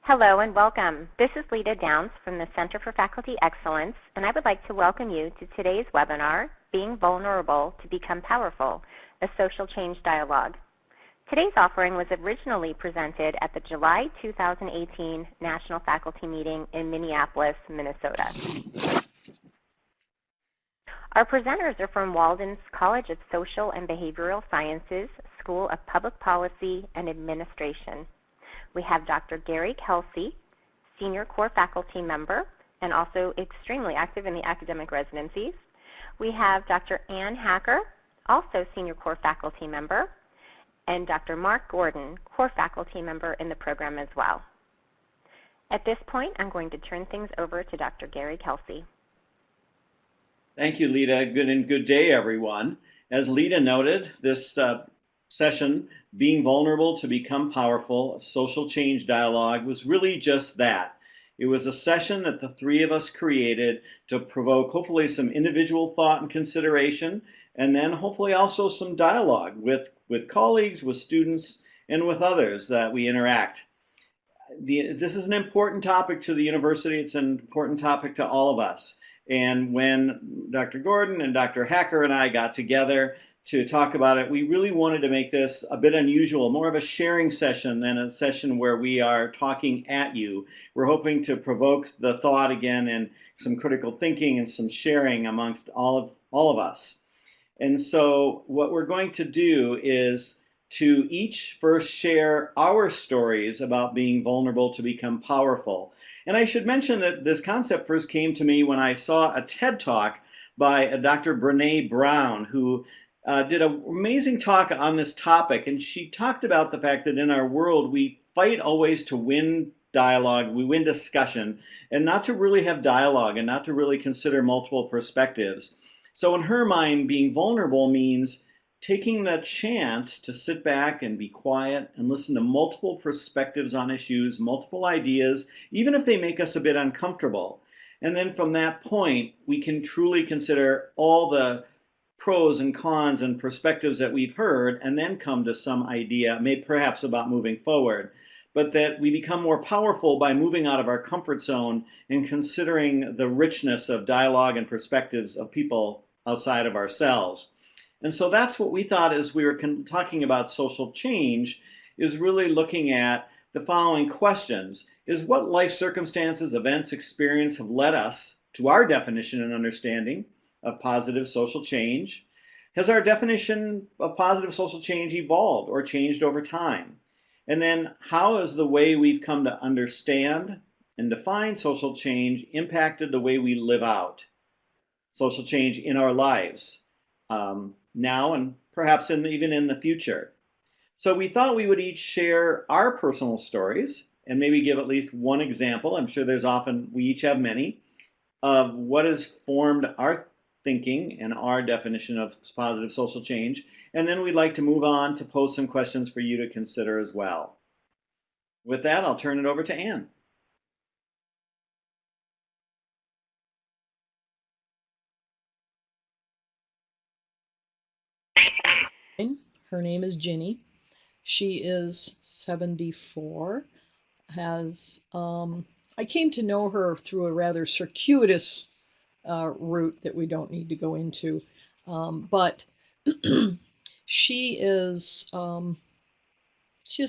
Hello and welcome. This is Lita Downs from the Center for Faculty Excellence, and I would like to welcome you to today's webinar, Being Vulnerable to Become Powerful, a Social Change Dialogue. Today's offering was originally presented at the July 2018 National Faculty Meeting in Minneapolis, Minnesota. Our presenters are from Walden's College of Social and Behavioral Sciences, School of Public Policy and Administration. We have Dr. Gary Kelsey, Senior Core Faculty Member, and also extremely active in the academic residencies. We have Dr. Ann Hacker, also Senior Core Faculty Member, and Dr. Mark Gordon, Core Faculty Member in the program as well. At this point, I'm going to turn things over to Dr. Gary Kelsey. Thank you, Lita. Good day, everyone. As Lita noted, this session, Being Vulnerable to Become Powerful, a Social Change Dialogue, was really just that. It was a session that the three of us created to provoke hopefully some individual thought and consideration, and then hopefully also some dialogue with colleagues, with students, and with others that we interact. This is an important topic to the university. It's an important topic to all of us. And when Dr. Gordon and Dr. Hacker and I got together to talk about it, we really wanted to make this a bit unusual, more of a sharing session than a session where we are talking at you. We're hoping to provoke the thought again and some critical thinking and some sharing amongst all of us. And so what we're going to do is to each first share our stories about being vulnerable to become powerful. And I should mention that this concept first came to me when I saw a TED Talk by Dr. Brené Brown, who did an amazing talk on this topic. And she talked about the fact that in our world, we fight always to win dialogue, we win discussion, and not to really have dialogue and not to really consider multiple perspectives. So in her mind, being vulnerable means taking the chance to sit back and be quiet and listen to multiple perspectives on issues, multiple ideas, even if they make us a bit uncomfortable. And then from that point, we can truly consider all the pros and cons and perspectives that we've heard and then come to some idea, maybe perhaps about moving forward. But that we become more powerful by moving out of our comfort zone and considering the richness of dialogue and perspectives of people outside of ourselves. And so that's what we thought as we were talking about social change, is really looking at the following questions. Is what life circumstances, events, experience have led us to our definition and understanding of positive social change? Has our definition of positive social change evolved or changed over time? And then how has the way we've come to understand and define social change impacted the way we live out social change in our lives? Now and perhaps even in the future. So we thought we would each share our personal stories and maybe give at least one example. I'm sure we each have many, of what has formed our thinking and our definition of positive social change. And then we'd like to move on to pose some questions for you to consider as well. With that, I'll turn it over to Ann. Her name is Ginny. She is 74. I came to know her through a rather circuitous route that we don't need to go into, but she has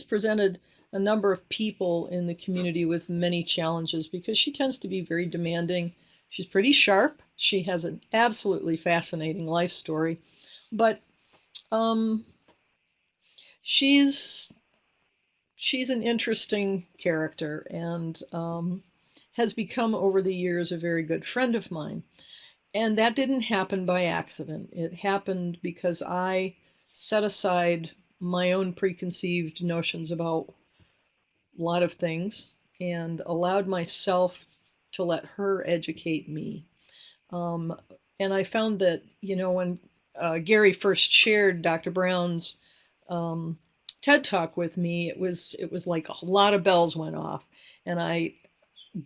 presented a number of people in the community with many challenges because she tends to be very demanding. She's pretty sharp. She has an absolutely fascinating life story, but she's an interesting character and has become over the years a very good friend of mine. And that didn't happen by accident. It happened because I set aside my own preconceived notions about a lot of things and allowed myself to let her educate me. And I found that, when Gary first shared Dr. Brown's TED Talk with me, it was like a lot of bells went off, and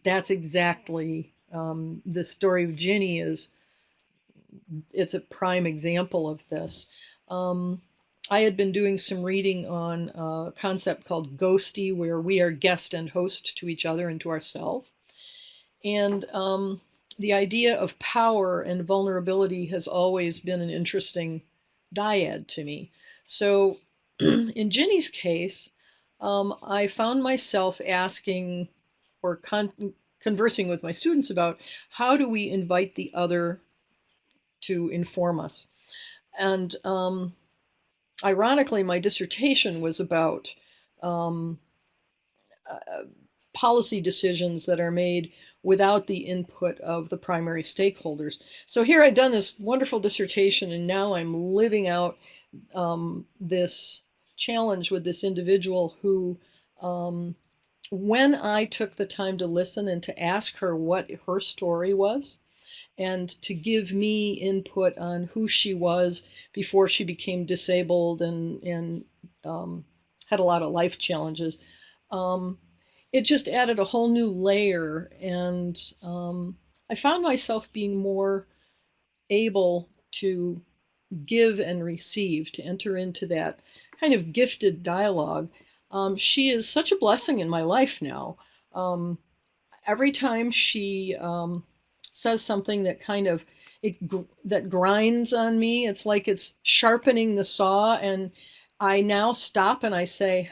that's exactly the story of Ginny it's a prime example of this. I had been doing some reading on a concept called ghosty, where we are guest and host to each other and to ourselves. And the idea of power and vulnerability has always been an interesting dyad to me. So in Ginny's case, I found myself asking or conversing with my students about how do we invite the other to inform us. And ironically, my dissertation was about um, policy decisions that are made without the input of the primary stakeholders. So here I've done this wonderful dissertation, and now I'm living out this challenge with this individual who, when I took the time to listen and to ask her what her story was, and to give me input on who she was before she became disabled and had a lot of life challenges, it just added a whole new layer. And I found myself being more able to give and receive, to enter into that kind of gifted dialogue. She is such a blessing in my life now. Every time she says something that kind of that grinds on me, it's like it's sharpening the saw, and I now stop and I say,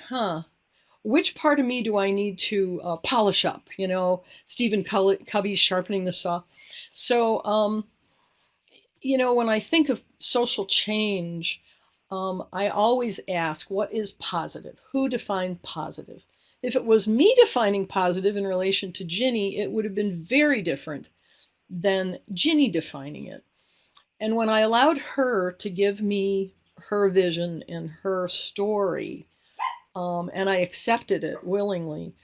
which part of me do I need to polish up? You know, Stephen Covey's sharpening the saw. So, you know, when I think of social change, I always ask, what is positive? Who defined positive? If it was me defining positive in relation to Ginny, it would have been very different than Ginny defining it. And when I allowed her to give me her vision and her story, and I accepted it willingly,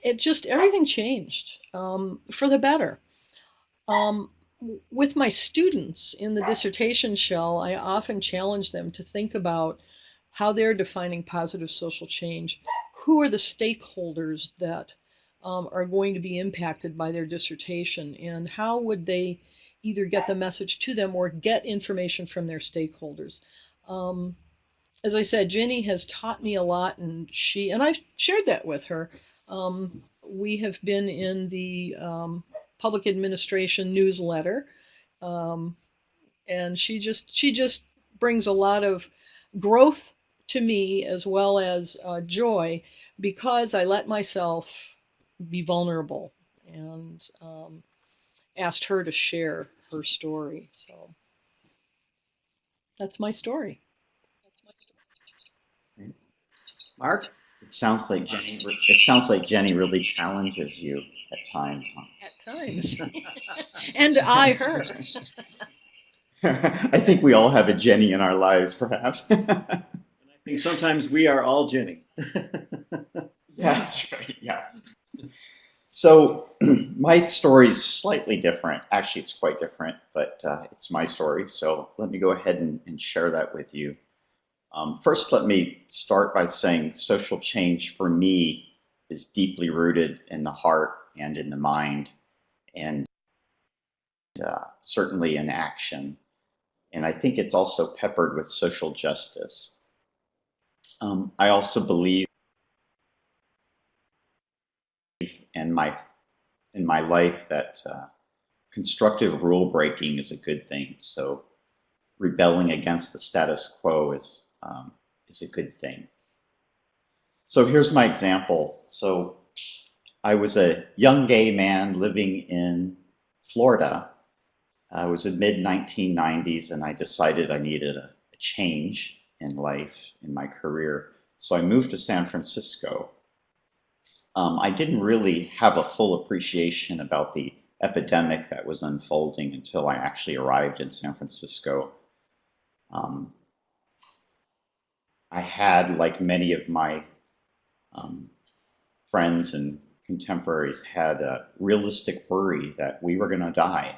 it just, everything changed for the better. With my students in the dissertation shell, I often challenge them to think about how they're defining positive social change. Who are the stakeholders that are going to be impacted by their dissertation, and how would they either get the message to them or get information from their stakeholders? As I said, Ginny has taught me a lot, and I've shared that with her. We have been in the public administration newsletter, and she just brings a lot of growth to me, as well as joy, because I let myself be vulnerable and asked her to share her story. So that's my story. Mark? It sounds like Jenny really challenges you at times. At times. And I her. I think we all have a Jenny in our lives, perhaps. And I think sometimes we are all Jenny. Yeah, that's right. Yeah. So my story is slightly different. Actually, it's quite different, but it's my story. So let me go ahead and share that with you. First, let me start by saying social change for me is deeply rooted in the heart and in the mind, and certainly in action. And I think it's also peppered with social justice. I also believe in my life that constructive rule breaking is a good thing. So rebelling against the status quo is a good thing. So here's my example. So I was a young gay man living in Florida. I was in mid-1990s, and I decided I needed a change in life, in my career. So I moved to San Francisco. I didn't really have a full appreciation about the epidemic that was unfolding until I actually arrived in San Francisco. I had, like many of my friends and contemporaries, had a realistic worry that we were going to die.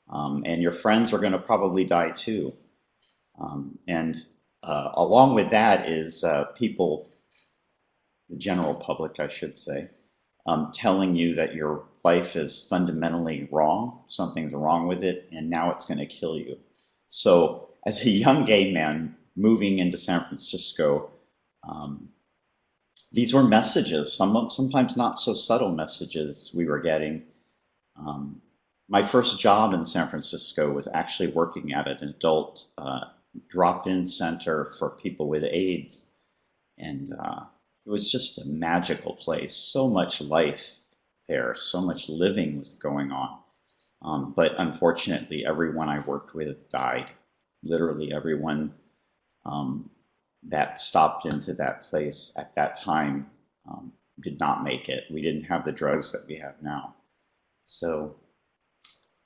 And your friends are going to probably die too. And along with that is people, the general public, I should say, telling you that your life is fundamentally wrong, something's wrong with it, and now it's going to kill you. So as a young gay man, moving into San Francisco, these were messages, sometimes not so subtle messages we were getting. My first job in San Francisco was actually working at an adult drop-in center for people with AIDS. And it was just a magical place. So much life there, so much living was going on. But unfortunately, everyone I worked with died. Literally everyone that stopped into that place at that time did not make it. We didn't have the drugs that we have now. So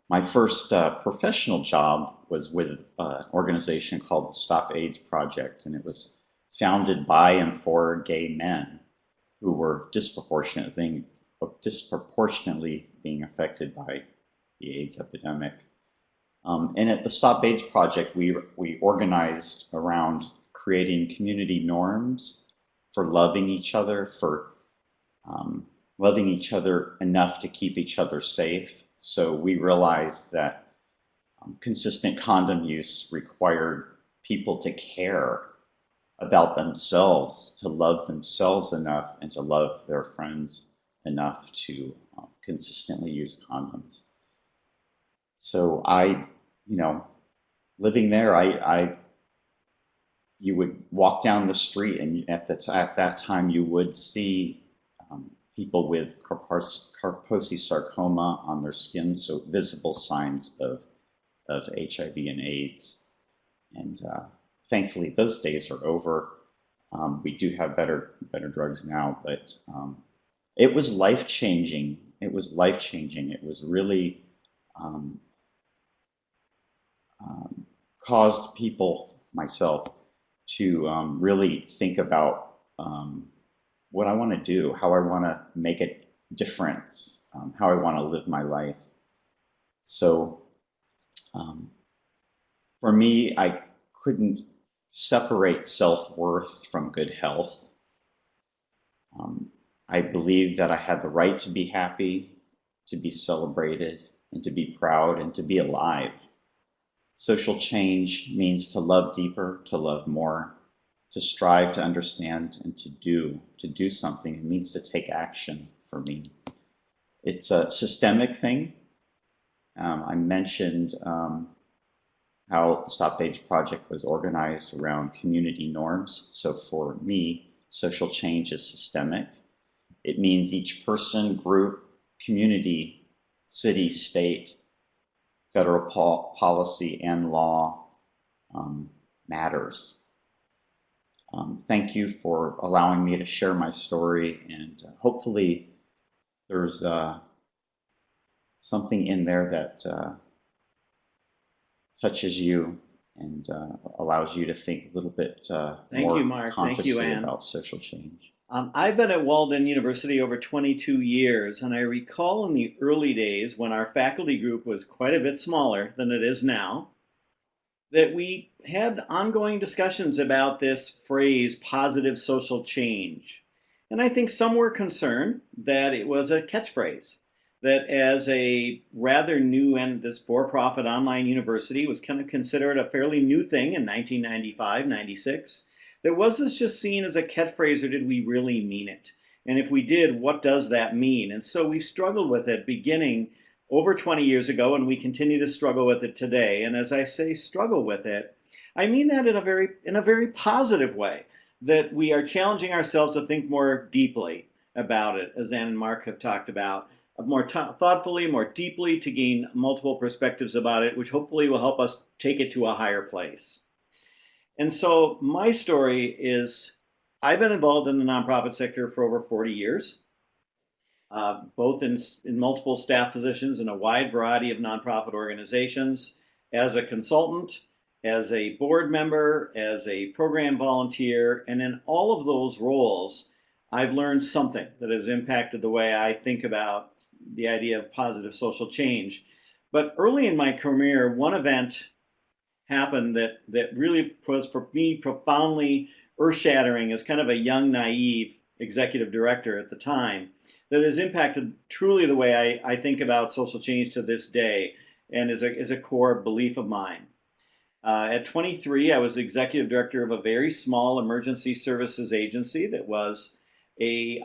my first professional job was with an organization called the Stop AIDS Project, and it was founded by and for gay men who were disproportionately being affected by the AIDS epidemic. And at the Stop AIDS Project, we organized around creating community norms for loving each other, for loving each other enough to keep each other safe. So we realized that consistent condom use required people to care about themselves, to love themselves enough, and to love their friends enough to consistently use condoms. So living there, you would walk down the street, and at that time you would see people with Kaposi sarcoma on their skin, so visible signs of HIV and AIDS. And thankfully, those days are over. We do have better drugs now, but it was life-changing. It was life-changing. It was really caused people, myself, to really think about what I want to do, how I want to make a difference, how I want to live my life. So for me, I couldn't separate self-worth from good health. I believed that I had the right to be happy, to be celebrated, and to be proud, and to be alive. Social change means to love deeper, to love more, to strive to understand, and to do something. It means to take action for me. It's a systemic thing. I mentioned how the Stop AIDS Project was organized around community norms. So for me, social change is systemic. It means each person, group, community, city, state, federal policy, and law matters. Thank you for allowing me to share my story, and hopefully there's something in there that touches you and allows you to think a little bit Thank more you, Mark. consciously Thank you, Ann. about social change. I've been at Walden University over 22 years, and I recall in the early days when our faculty group was quite a bit smaller than it is now, that we had ongoing discussions about this phrase, positive social change. And I think some were concerned that it was a catchphrase, that as a rather new and this for-profit online university was kind of considered a fairly new thing in 1995, 96. That was this just seen as a catchphrase, or did we really mean it? And if we did, what does that mean? And so we struggled with it beginning over 20 years ago, and we continue to struggle with it today. And as I say struggle with it, I mean that in a very positive way, that we are challenging ourselves to think more deeply about it, as Ann and Mark have talked about, more thoughtfully, more deeply, to gain multiple perspectives about it, which hopefully will help us take it to a higher place. And so my story is, I've been involved in the nonprofit sector for over 40 years, both in multiple staff positions in a wide variety of nonprofit organizations, as a consultant, as a board member, as a program volunteer, and in all of those roles, I've learned something that has impacted the way I think about the idea of positive social change. But early in my career, one event happened that really was, for me, profoundly earth-shattering as kind of a young, naive executive director at the time, that has impacted truly the way I think about social change to this day, and is a core belief of mine. At 23, I was executive director of a very small emergency services agency that was a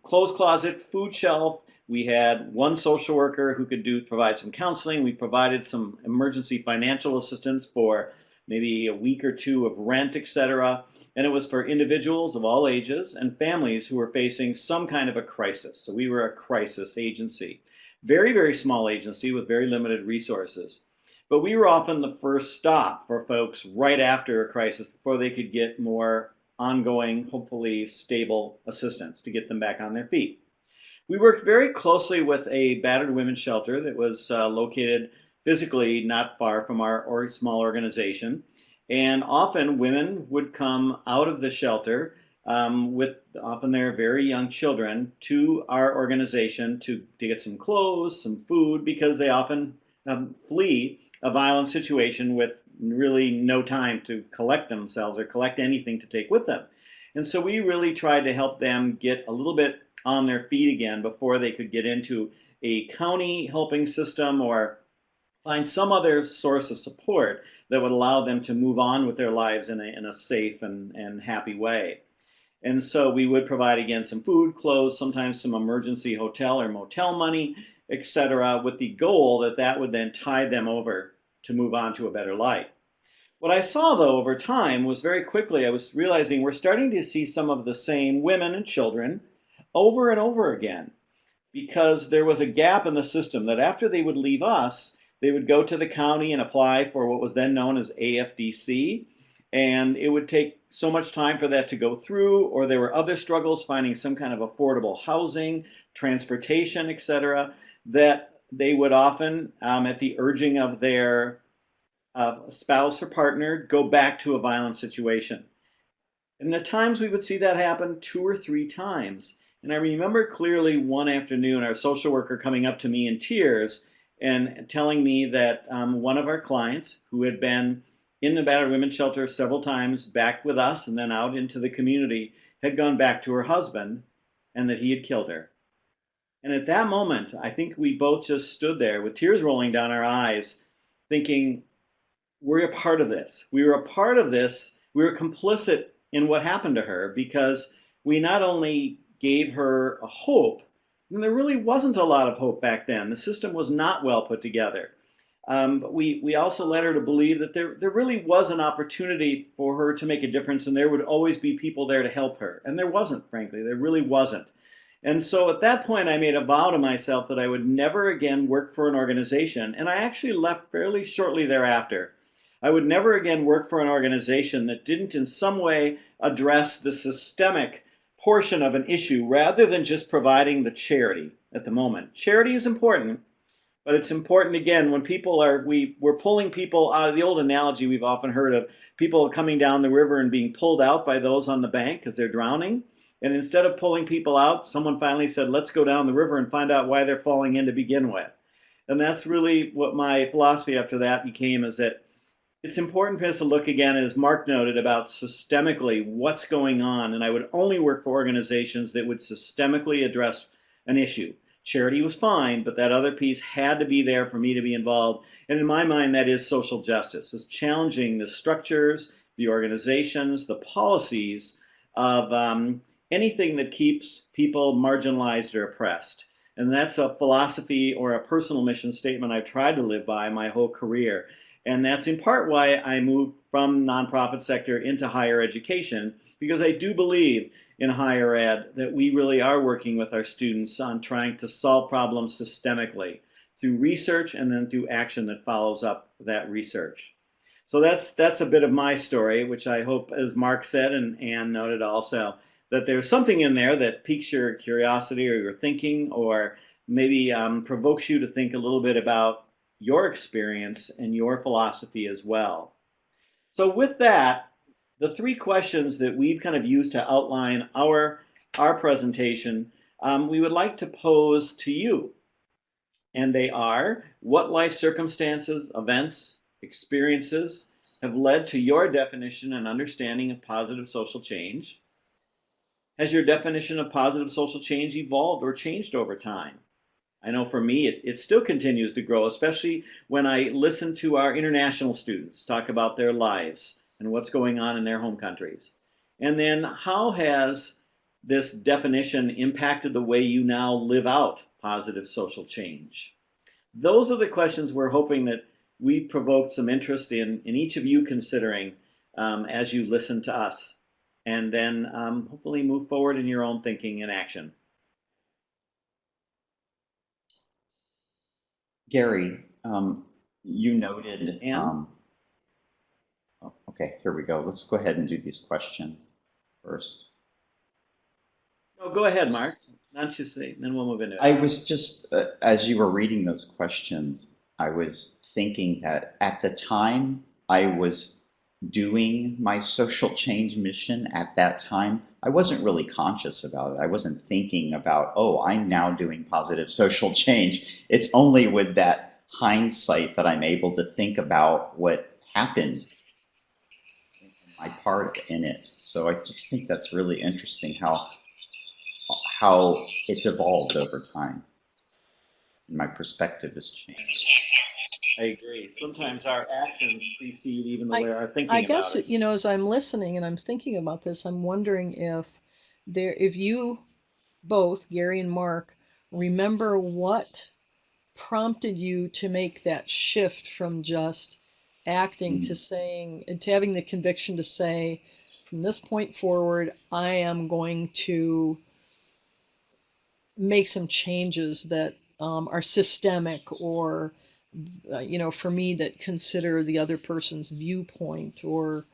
clothes closet, food shelf. We had one social worker who could provide some counseling. We provided some emergency financial assistance for maybe a week or two of rent, etc. And it was for individuals of all ages and families who were facing some kind of a crisis. So we were a crisis agency. Very, very small agency with very limited resources. But we were often the first stop for folks right after a crisis before they could get more ongoing, hopefully stable assistance to get them back on their feet. We worked very closely with a battered women's shelter that was located physically not far from our small organization. And often women would come out of the shelter with often their very young children to our organization to get some clothes, some food, because they often flee a violent situation with really no time to collect themselves or collect anything to take with them. And so we really tried to help them get a little bit on their feet again before they could get into a county helping system or find some other source of support that would allow them to move on with their lives in a safe and happy way. And so we would provide, again, some food, clothes, sometimes some emergency hotel or motel money, etc., with the goal that that would then tide them over to move on to a better life. What I saw, though, over time was very quickly, I was realizing we're starting to see some of the same women and children over and over again, because there was a gap in the system that after they would leave us, they would go to the county and apply for what was then known as AFDC, and it would take so much time for that to go through, or there were other struggles finding some kind of affordable housing, transportation, etc., that they would often, at the urging of their spouse or partner, go back to a violent situation. And at times we would see that happen 2 or 3 times. And I remember clearly one afternoon our social worker coming up to me in tears and telling me that one of our clients, who had been in the battered women's shelter several times, back with us and then out into the community, had gone back to her husband and that he had killed her. And at that moment, I think we both just stood there with tears rolling down our eyes, thinking, we're a part of this. We were a part of this. We were complicit in what happened to her because we not only gave her a hope, and there really wasn't a lot of hope back then. The system was not well put together. But we also led her to believe that there really was an opportunity for her to make a difference, and there would always be people there to help her. And there wasn't, frankly. There really wasn't. And so at that point, I made a vow to myself that I would never again work for an organization. And I actually left fairly shortly thereafter. I would never again work for an organization that didn't in some way address the systemic portion of an issue rather than just providing the charity at the moment. Charity is important, but it's important, again, when people we're pulling people out of the old analogy we've often heard of people coming down the river and being pulled out by those on the bank because they're drowning. And instead of pulling people out, someone finally said, let's go down the river and find out why they're falling in to begin with. And that's really what my philosophy after that became, is that it's important for us to look again, as Mark noted, about systemically what's going on. And I would only work for organizations that would systemically address an issue. Charity was fine, but that other piece had to be there for me to be involved. And in my mind, that is social justice. It's challenging the structures, the organizations, the policies of anything that keeps people marginalized or oppressed. And that's a philosophy or a personal mission statement I've tried to live by my whole career. And that's in part why I moved from nonprofit sector into higher education, because I do believe in higher ed that we really are working with our students on trying to solve problems systemically through research and then through action that follows up that research. So that's a bit of my story, which I hope, as Mark said and Anne noted also, that there's something in there that piques your curiosity or your thinking, or maybe provokes you to think a little bit about your experience and your philosophy as well. So with that, the 3 questions that we've kind of used to outline our presentation, we would like to pose to you. And they are, what life circumstances, events, experiences have led to your definition and understanding of positive social change? Has your definition of positive social change evolved or changed over time? I know for me, it still continues to grow, especially when I listen to our international students talk about their lives and what's going on in their home countries. And then how has this definition impacted the way you now live out positive social change? Those are the questions we're hoping that we provoked some interest in each of you considering as you listen to us, and then hopefully move forward in your own thinking and action. Gary, you noted, Anne? Oh, okay, here we go. Let's go ahead and do these questions first. No, go ahead, Mark. Why don't you say, then we'll move into it. I was just, as you were reading those questions, I was thinking that at the time I was doing my social change mission at that time, I wasn't really conscious about it. I wasn't thinking about, oh, I'm now doing positive social change. It's only with that hindsight that I'm able to think about what happened and my part in it. So I just think that's really interesting how it's evolved over time. And my perspective has changed. I agree. Sometimes our actions precede even the way our thinking I about guess, it. as I'm listening and I'm thinking about this, I'm wondering if you both, Gary and Mark, remember what prompted you to make that shift from just acting to saying, and to having the conviction to say, from this point forward, I am going to make some changes that are systemic, or for me, that consider the other person's viewpoint, or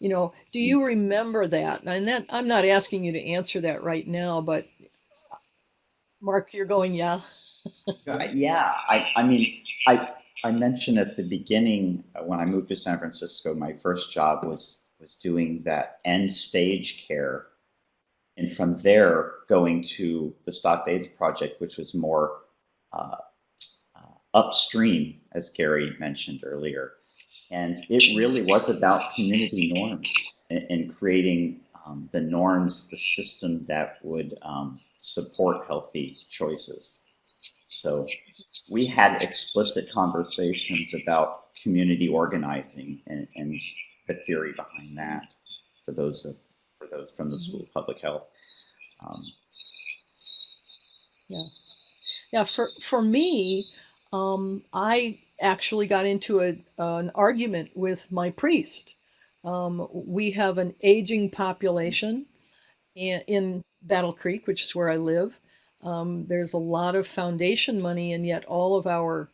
do you remember that? And that, I'm not asking you to answer that right now, but Mark, you're going, yeah. Yeah, I mean, I mentioned at the beginning when I moved to San Francisco, my first job was doing that end stage care, and from there going to the Stop AIDS Project, which was more upstream, as Gary mentioned earlier. And it really was about community norms and creating the norms, the system that would support healthy choices. So we had explicit conversations about community organizing and the theory behind that for those from the School of Public Health. Yeah. For me, I actually got into an argument with my priest. We have an aging population in Battle Creek, which is where I live. There's a lot of foundation money, and yet all of our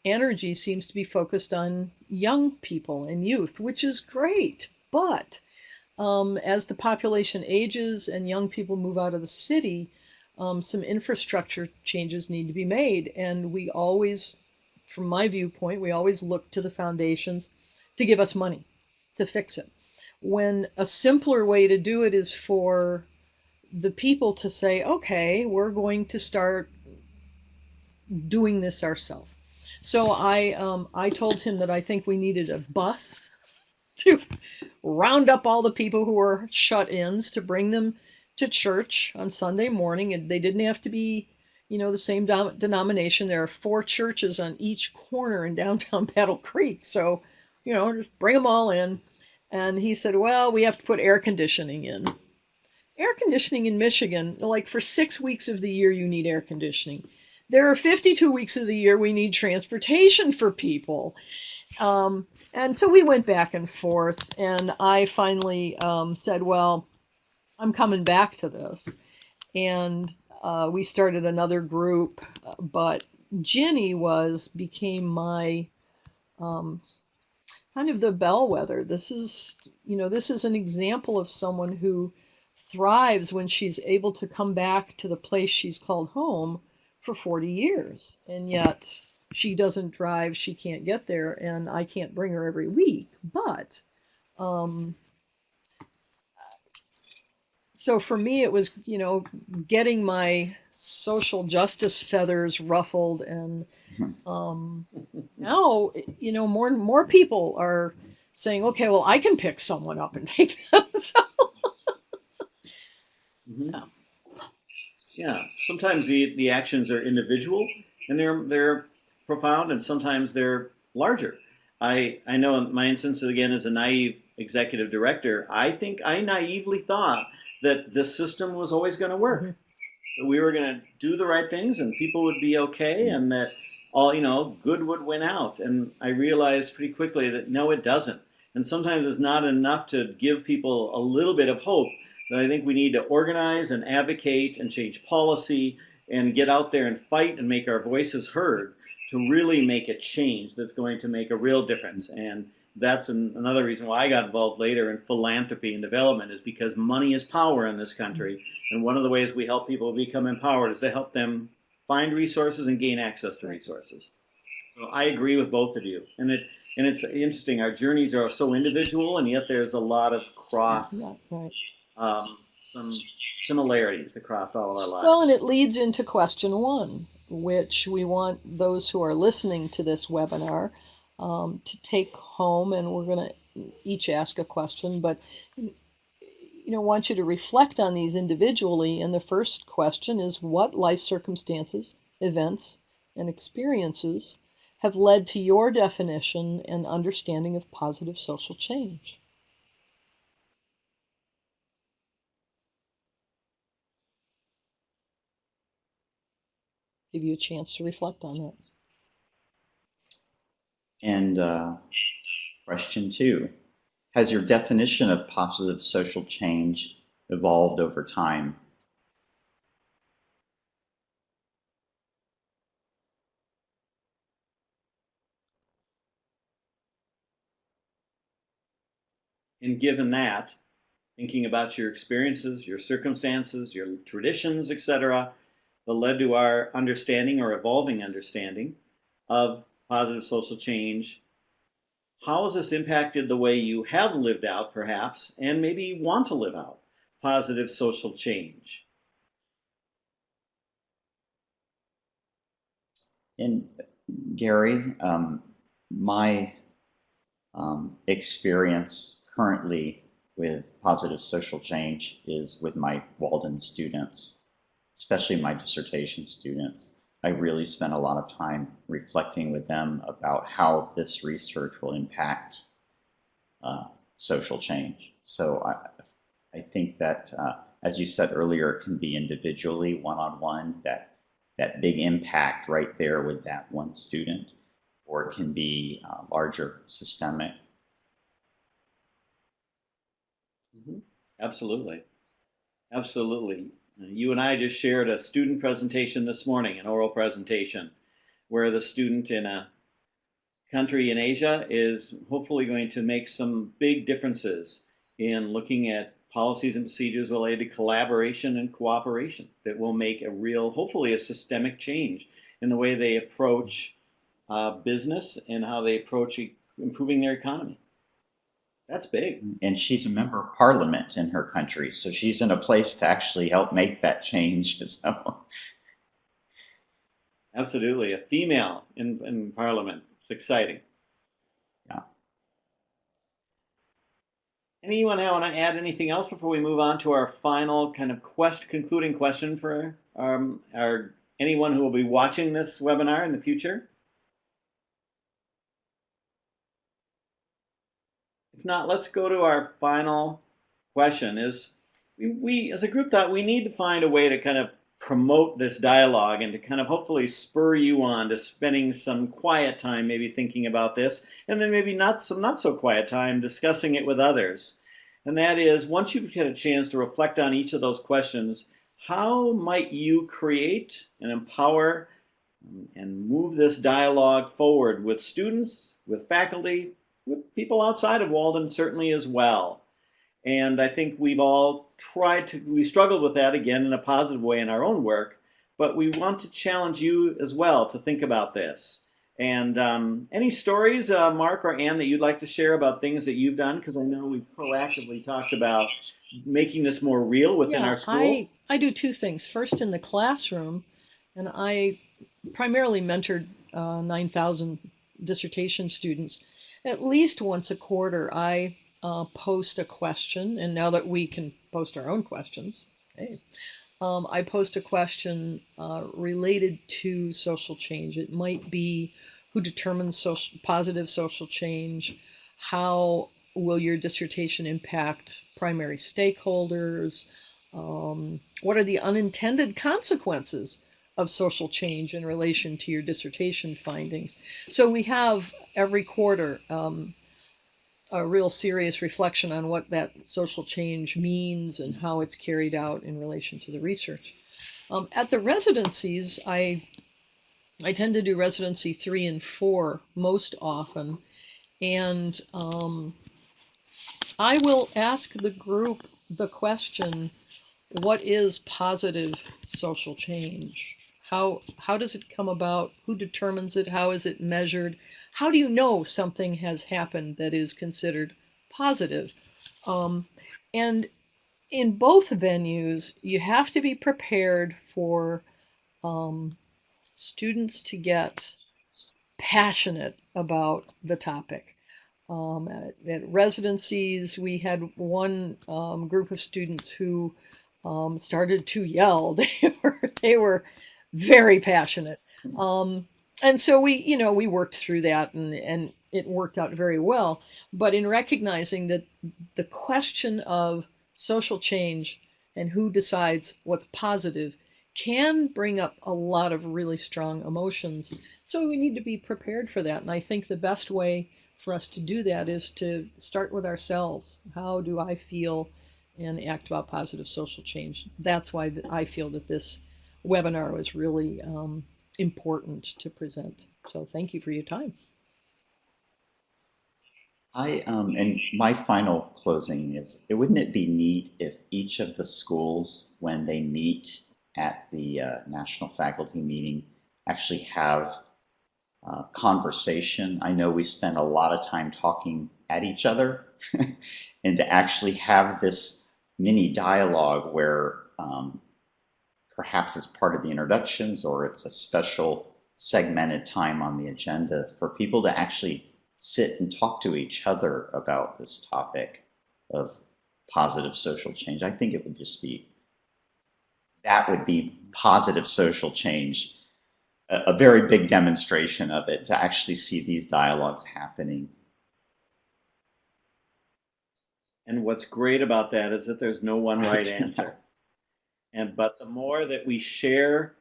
energy seems to be focused on young people and youth, which is great. But as the population ages and young people move out of the city, some infrastructure changes need to be made. And we always, from my viewpoint, we always look to the foundations to give us money to fix it, when a simpler way to do it is for the people to say, okay, we're going to start doing this ourselves. So I told him that I think we needed a bus to round up all the people who were shut-ins, to bring them to church on Sunday morning. And they didn't have to be, the same denomination. There are 4 churches on each corner in downtown Battle Creek. So, just bring them all in. And he said, well, we have to put air conditioning in. Air conditioning in Michigan, like for 6 weeks of the year, you need air conditioning. There are 52 weeks of the year we need transportation for people. And so we went back and forth, and I finally said, well, I'm coming back to this. And we started another group, but Ginny became my kind of the bellwether. This is an example of someone who thrives when she's able to come back to the place she's called home for 40 years. And yet she doesn't drive, she can't get there, and I can't bring her every week. But so for me, it was, getting my social justice feathers ruffled. And now, more and more people are saying, okay, well, I can pick someone up and make them. So. Yeah. Sometimes the actions are individual, and they're profound, and sometimes they're larger. I know in my instance, again, as a naive executive director, I think I naively thought that this system was always going to work. Mhm. That we were going to do the right things and people would be okay, and that all, good would win out. And I realized pretty quickly that no, it doesn't. And sometimes it's not enough to give people a little bit of hope. That I think we need to organize and advocate and change policy and get out there and fight and make our voices heard to really make a change that's going to make a real difference. And that's another reason why I got involved later in philanthropy and development, is because money is power in this country. And one of the ways we help people become empowered is to help them find resources and gain access to resources. So I agree with both of you. And it's interesting. Our journeys are so individual, and yet there's a lot of some similarities across all of our lives. Well, and it leads into question one, which we want those who are listening to this webinar to take home, and we're going to each ask a question, but want you to reflect on these individually. And the first question is, what life circumstances, events, and experiences have led to your definition and understanding of positive social change? Give you a chance to reflect on that. And question two, has your definition of positive social change evolved over time? And given that, thinking about your experiences, your circumstances, your traditions, etc., that led to our understanding or evolving understanding of positive social change, how has this impacted the way you have lived out, perhaps, and maybe want to live out positive social change? And Gary, my experience currently with positive social change is with my Walden students, especially my dissertation students. I really spent a lot of time reflecting with them about how this research will impact social change. So I think that, as you said earlier, it can be individually, one-on-one, that big impact right there with that one student, or it can be larger, systemic. Mm-hmm. Absolutely. Absolutely. You and I just shared a student presentation this morning, an oral presentation, where the student in a country in Asia is hopefully going to make some big differences in looking at policies and procedures related to collaboration and cooperation that will make a real, hopefully a systemic change in the way they approach business and how they approach improving their economy. That's big. And she's a member of parliament in her country, so she's in a place to actually help make that change. So. Absolutely. A female in parliament. It's exciting. Yeah. Anyone want to add anything else before we move on to our final kind of concluding question for our anyone who will be watching this webinar in the future? If not, let's go to our final question. Is we as a group thought we need to find a way to kind of promote this dialogue and to kind of hopefully spur you on to spending some quiet time maybe thinking about this, and then maybe not so quiet time discussing it with others. And that is, once you've had a chance to reflect on each of those questions, how might you create and empower and move this dialogue forward with students, with faculty, with people outside of Walden certainly as well? And I think we've all we struggled with that again in a positive way in our own work, but we want to challenge you as well to think about this. And any stories, Mark or Ann, that you'd like to share about things that you've done? Because I know we've proactively talked about making this more real within our school. I do two things. First, in the classroom, and I primarily mentored 9,000 dissertation students. At least once a quarter, I post a question, and now that we can post our own questions, hey, I post a question related to social change. It might be who determines positive social change, how will your dissertation impact primary stakeholders, what are the unintended consequences of social change in relation to your dissertation findings. So we have every quarter a real serious reflection on what that social change means and how it's carried out in relation to the research. At the residencies, I tend to do residency 3 and 4 most often, and I will ask the group the question, what is positive social change? How does it come about? Who determines it? How is it measured? How do you know something has happened that is considered positive? And in both venues, you have to be prepared for students to get passionate about the topic. At residencies, we had one group of students who started to yell. They were very passionate. And so we worked through that, and it worked out very well. But in recognizing that the question of social change and who decides what's positive can bring up a lot of really strong emotions. So we need to be prepared for that. And I think the best way for us to do that is to start with ourselves. How do I feel and act about positive social change? That's why I feel that this webinar was really important to present. So thank you for your time. And my final closing is, wouldn't it be neat if each of the schools, when they meet at the national faculty meeting, actually have conversation? I know we spend a lot of time talking at each other, and to actually have this mini dialogue where perhaps it's part of the introductions or it's a special segmented time on the agenda for people to actually sit and talk to each other about this topic of positive social change. I think it would just be, that would be positive social change, a very big demonstration of it, to actually see these dialogues happening. And what's great about that is that there's no one right answer. But the more that we share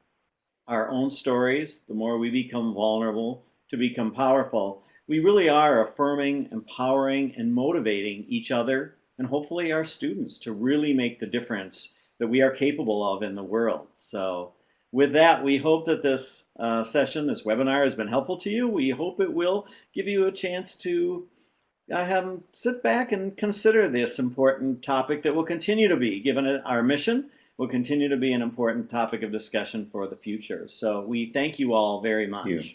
our own stories, the more we become vulnerable to become powerful. We really are affirming, empowering, and motivating each other, and hopefully our students, to really make the difference that we are capable of in the world. So with that, we hope that this session, this webinar, has been helpful to you. We hope it will give you a chance to sit back and consider this important topic that will continue to be, given our mission, will continue to be an important topic of discussion for the future. So we thank you all very much. Thank you.